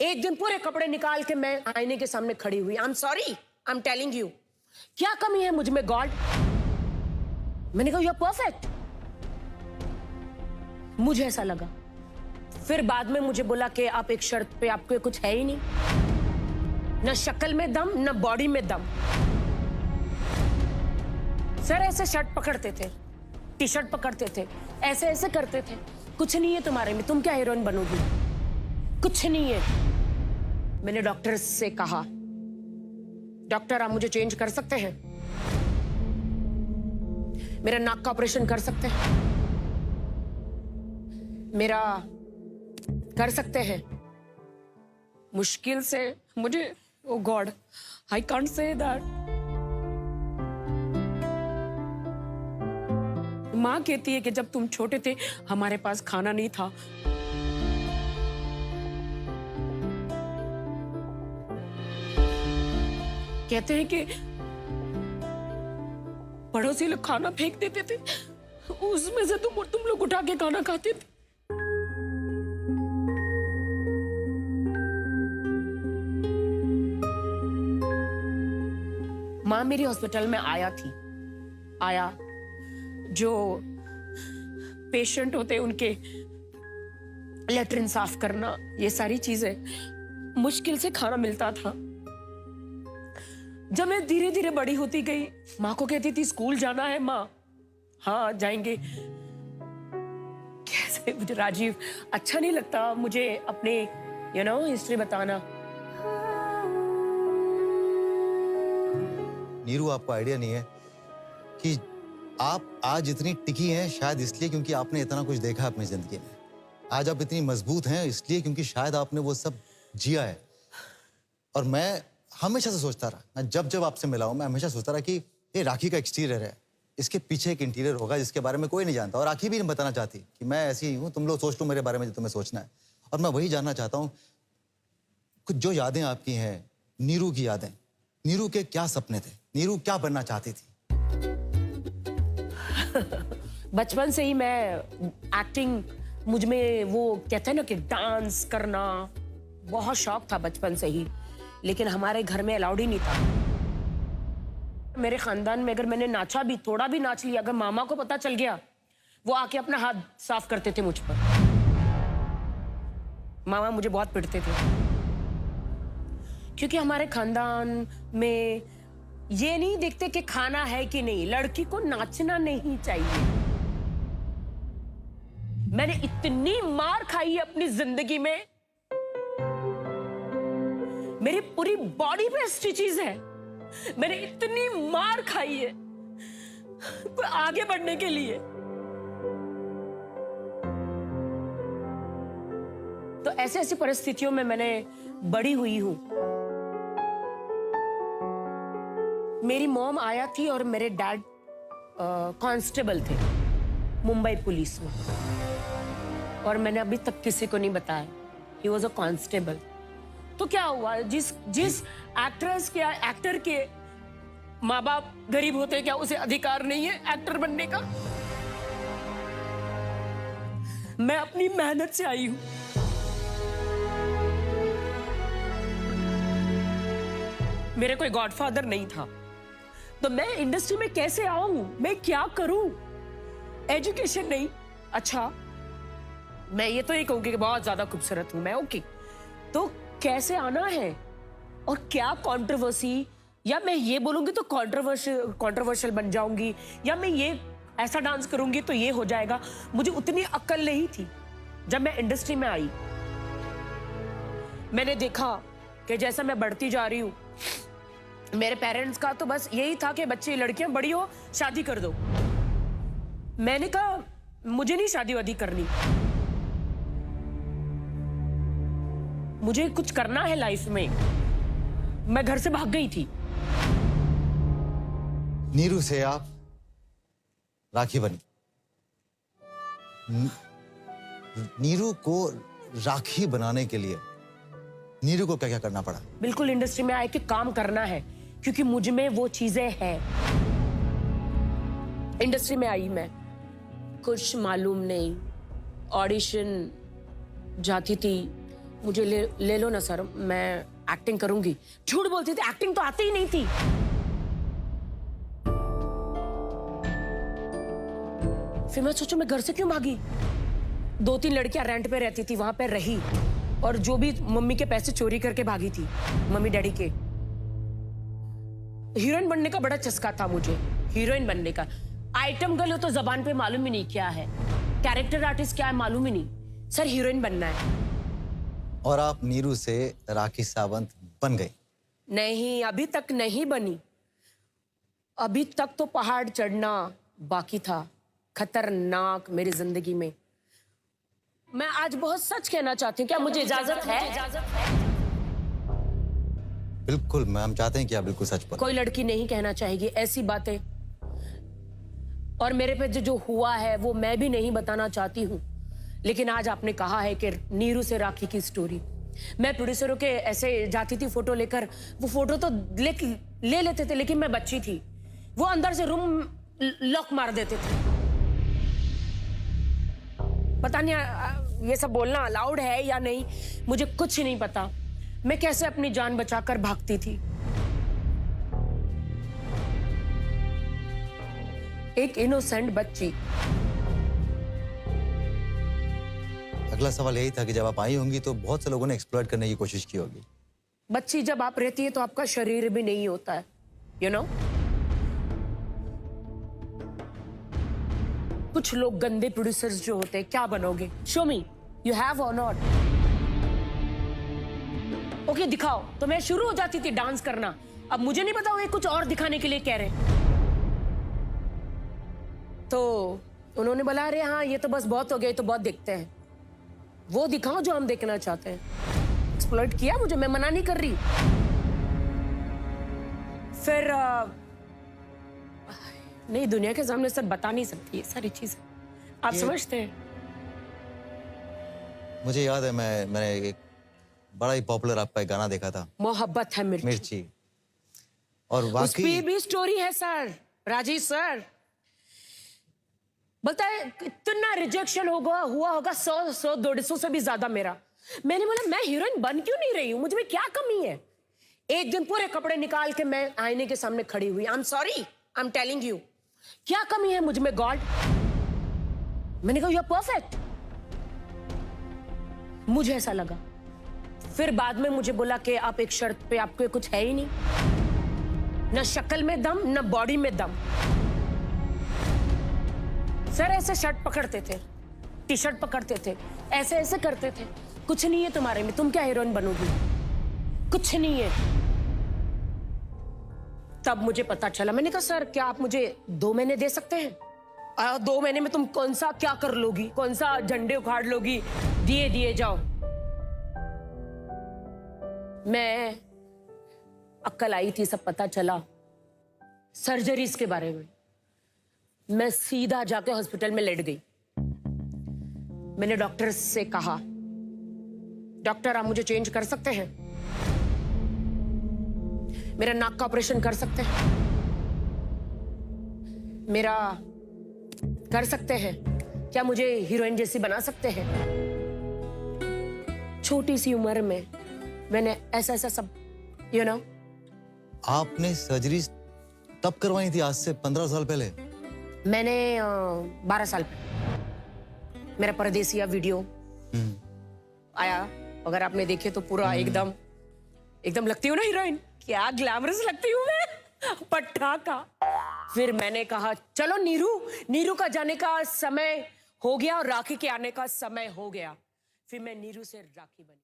एक दिन पूरे कपड़े निकाल के मैं आईने के सामने खड़ी हुई। I am sorry, I am telling you, क्या कमी है मुझ में गॉड? मैंने कहा यू आर परफेक्ट। मुझे ऐसा लगा। फिर बाद में मुझे बोला कि आप एक शर्त पे, आपको कुछ है ही नहीं, न शक्ल में दम न बॉडी में दम। सर ऐसे शर्ट पकड़ते थे, टी शर्ट पकड़ते थे, ऐसे ऐसे करते थे, कुछ नहीं है तुम्हारे में, तुम क्या हीरोइन बनोगी? कुछ नहीं है। मैंने डॉक्टर से कहा, डॉक्टर आप मुझे चेंज कर सकते हैं? मेरा नाक का ऑपरेशन कर सकते हैं? मेरा कर सकते हैं? मुश्किल से मुझे, oh God I can't say that. माँ कहती है कि जब तुम छोटे थे हमारे पास खाना नहीं था। कहते हैं कि पड़ोसी लोग खाना फेंक देते थे, उसमें से तुम लोग उठा के खाना खाते थे। माँ मेरी हॉस्पिटल में आया जो पेशेंट होते उनके लेटरिन साफ करना, ये सारी चीजें मुश्किल से खाना मिलता था। जब मैं धीरे धीरे बड़ी होती गई, माँ को कहती थी स्कूल जाना है माँ, हाँ जाएंगे। कैसे मुझे राजीव अच्छा नहीं लगता मुझे अपने हिस्ट्री बताना। नीरू, आपको आइडिया नहीं है कि आप आज इतनी टिकी हैं शायद इसलिए क्योंकि आपने इतना कुछ देखा अपनी जिंदगी में। आज आप इतनी मजबूत हैं इसलिए क्योंकि शायद आपने वो सब जिया है। और मैं हमेशा से सोचता रहा, मैं जब जब आपसे मिला हूं, मैं हमेशा सोचता रहा कि ये राखी का एक्सटीरियर है, इसके पीछे एक इंटीरियर होगा जिसके बारे में कोई नहीं जानता। और राखी भी नहीं बताना चाहती कि मैं ऐसी ही हूँ, तुम लोग सोच लो मेरे बारे में जो तुम्हें सोचना है। और मैं वही जानना चाहता हूँ, कुछ जो यादें आपकी हैं, नीरू की यादें, नीरू के क्या सपने थे, नीरू क्या बनना चाहती थी? बचपन से ही मैं एक्टिंग, मुझ में वो कहते हैं ना कि डांस करना बहुत शौक था बचपन से ही, लेकिन हमारे घर में अलाउड ही नहीं था। मेरे खानदान में अगर मैंने नाचा भी, थोड़ा भी नाच लिया, अगर मामा को पता चल गया, वो आके अपना हाथ साफ करते थे मुझ पर। मामा मुझे बहुत पिटते थे क्योंकि हमारे खानदान में ये नहीं देखते कि खाना है कि नहीं, लड़की को नाचना नहीं चाहिए। मैंने इतनी मार खाई है अपनी जिंदगी में, मेरी पूरी बॉडी पे स्टिचेस है, मैंने इतनी मार खाई है आगे बढ़ने के लिए। तो ऐसी ऐसी परिस्थितियों में मैंने बड़ी हुई हूं। मेरी मॉम आया थी और मेरे डैड कांस्टेबल थे मुंबई पुलिस में, और मैंने अभी तक किसी को नहीं बताया। He was a constable. तो क्या हुआ, जिस एक्ट्रेस के, एक्टर के माँ बाप गरीब होते, क्या उसे अधिकार नहीं है एक्टर बनने का? मैं अपनी मेहनत से आई हूं। मेरे कोई गॉडफादर नहीं था, तो मैं इंडस्ट्री में कैसे आऊं, मैं क्या करूं? एजुकेशन नहीं। अच्छा, मैं ये तो नहीं कहूंगी कि बहुत ज्यादा खूबसूरत हूं मैं, ओके, तो कैसे आना है और क्या कंट्रोवर्सी, या मैं ये बोलूंगी तो कंट्रोवर्शियल बन जाऊंगी, या मैं ये ऐसा डांस करूंगी तो ये हो जाएगा। मुझे उतनी अक्ल नहीं थी। जब मैं इंडस्ट्री में आई, मैंने देखा कि जैसा मैं बढ़ती जा रही हूं, मेरे पेरेंट्स का तो बस यही था कि बच्चे, लड़कियां बड़ी हो शादी कर दो। मैंने कहा मुझे नहीं शादी वादी करनी, मुझे कुछ करना है लाइफ में। मैं घर से भाग गई थी। नीरू से आप राखी बनी। नीरू को राखी बनाने के लिए नीरू को क्या क्या करना पड़ा? बिल्कुल इंडस्ट्री में आए कि काम करना है, क्योंकि मुझ में वो चीजें हैं। इंडस्ट्री में आई मैं, कुछ मालूम नहीं, ऑडिशन जाती थी, मुझे ले लो ना सर, मैं एक्टिंग करूंगी। झूठ बोलती थी, एक्टिंग तो आती ही नहीं थी। फिर मैं सोचू मैं घर से क्यों भागी। 2-3 लड़कियां रेंट पे रहती थी, वहां पे रही, और जो भी मम्मी के पैसे चोरी करके भागी थी, मम्मी डैडी के। हीरोइन बनने का बड़ा चस्का था मुझे, हीरोइन बनने का। आइटम गर्ल हो तो जबान पे मालूम ही नहीं क्या है, कैरेक्टर आर्टिस्ट क्या है मालूम ही नहीं, सर हीरोइन बनना है। और आप नीरू से राखी सावंत बन गई? नहीं, अभी तक नहीं बनी। अभी तक तो पहाड़ चढ़ना बाकी था, खतरनाक मेरी जिंदगी में। मैं आज बहुत सच कहना चाहती हूँ, क्या मुझे इजाजत है? बिल्कुल मैम, चाहते हैं कि आप बिल्कुल सच बोलें। कोई लड़की नहीं कहना चाहेगी ऐसी बातें, और मेरे पे जो हुआ है वो मैं भी नहीं बताना चाहती हूँ। लेकिन आज आपने कहा है कि नीरू से राखी की स्टोरी, मैं प्रोड्यूसरों के ऐसे जाती थी फोटो लेकर, वो फोटो तो ले लेते थे, लेकिन मैं बच्ची थी, वो अंदर से रूम लॉक मार देते थे। पता नहीं ये सब बोलना अलाउड है या नहीं, मुझे कुछ नहीं पता। मैं कैसे अपनी जान बचाकर भागती थी। एक इनोसेंट बच्ची। अगला सवाल यही था कि जब आप आई होंगी तो बहुत से लोगों ने एक्सप्लॉइट करने की कोशिश की होगी। बच्ची जब आप रहती है तो आपका शरीर भी नहीं होता है, यू नो। कुछ लोग गंदे प्रोड्यूसर्स जो होते हैं, क्या बनोगे? शो मी यू हैव और नॉट। ओके दिखाओ, तो मैं शुरू हो जाती थी डांस करना। अब मुझे नहीं पता वो कुछ और दिखाने के लिए कह रहे। तो उन्होंने बोला अरे हाँ ये तो बस बहुत हो गया, ये तो बहुत देखते हैं, वो दिखाओ जो हम देखना चाहते हैं। एक्सप्लॉइट किया मुझे, मैं मना नहीं कर रही। फिर नहीं, दुनिया के सामने सब बता नहीं सकती ये सारी चीजें, आप समझते हैं। मुझे याद है मैंने एक बड़ा ही पॉपुलर आपका एक गाना देखा था, मोहब्बत है मिर्ची। और उस वाकई पे भी स्टोरी है सर, राजीव सर। बोलता है इतना रिजेक्शन हुआ होगा 100-150 से भी ज्यादा मेरा। मैंने बोला मैं हीरोइन बन क्यों नहीं रही हूं, मुझ में क्या कमी है? एक दिन पूरे कपड़े निकाल के मैं आईने के सामने खड़ी हुई। I am sorry, I am telling you, क्या कमी है मुझ में गॉड? मैंने कहा यू आर परफेक्ट। मुझे ऐसा लगा। फिर बाद में मुझे बोला कि आप एक शर्त पे, आपको कुछ है ही नहीं, न शक्ल में दम न बॉडी में दम। सर ऐसे शर्ट पकड़ते थे, टी शर्ट पकड़ते थे, ऐसे ऐसे करते थे, कुछ नहीं है तुम्हारे में, तुम क्या हीरोइन बनोगी? कुछ नहीं है। तब मुझे पता चला। मैंने कहा सर क्या आप मुझे 2 महीने दे सकते हैं? 2 महीने में तुम कौन सा क्या कर लोगी, कौन सा झंडे उखाड़ लोगी? दिए जाओ। मैं अक्ल आई थी, सब पता चला सर्जरीज के बारे में। मैं सीधा जाके हॉस्पिटल में लेट गई। मैंने डॉक्टर से कहा डॉक्टर आप मुझे चेंज कर सकते हैं, मेरा नाक का ऑपरेशन कर सकते हैं, मेरा कर सकते हैं, क्या मुझे हीरोइन जैसी बना सकते हैं? छोटी सी उम्र में मैंने ऐसा सब यू नो। आपने सर्जरी तब करवाई थी आज से 15 साल पहले? मैंने 12 साल पहले मेरा परदेसिया वीडियो आया, अगर आपने देखे तो पूरा एकदम लगती हूँ ना हीरोइन, क्या ग्लैमरस लगती हूँ मैं, पटाखा। फिर मैंने कहा चलो नीरू का जाने का समय हो गया और राखी के आने का समय हो गया। फिर मैं नीरू से राखी बनी।